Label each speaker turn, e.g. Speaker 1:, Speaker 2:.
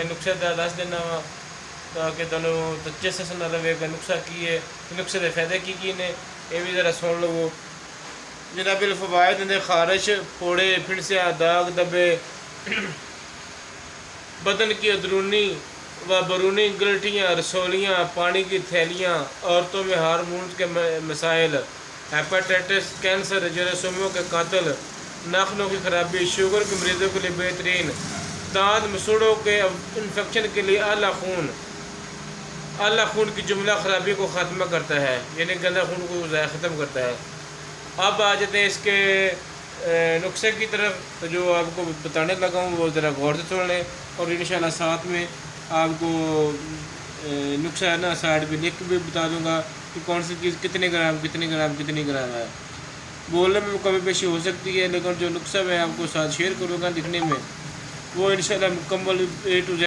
Speaker 1: نقصے دس دینا وا تاکہ تمہیں تچے سے نہ رہے گا نقصہ کی ہے، نقصے کے فائدے کی نے یہ بھی ذرا سن لو۔ جناب الفوائد نے خارش، پھوڑے، پھنسیاں، داغ دبے، بدن کی اندرونی و بیرونی گلٹیاں، رسولیاں، پانی کی تھیلیاں، عورتوں میں ہارمونز کے مسائل، ہیپاٹائٹس، کینسر، جراثیموں کے قاتل، ناخنوں کی خرابی، شوگر کے مریضوں کے لیے بہترین، دانت مسوڑوں کے انفیکشن کے لیے اعلیٰ خون کی جملہ خرابی کو ختم کرتا ہے، یعنی گندا خون کو ختم کرتا ہے۔ اب آ جاتے ہیں اس کے نسخے کی طرف، تو جو آپ کو بتانے لگا ہوں وہ ذرا غور سے سن لیں، اور انشاءاللہ ساتھ میں آپ کو نسخہ ہے نا سائڈ پہ لکھ بھی بتا دوں گا کہ کون سی چیز کتنے گرام ہے۔ بولنے میں کمی بیشی ہو سکتی ہے، لیکن جو نسخہ میں آپ کو ساتھ شیئر کروں گا لکھنے میں وہ انشاءاللہ مکمل A to Z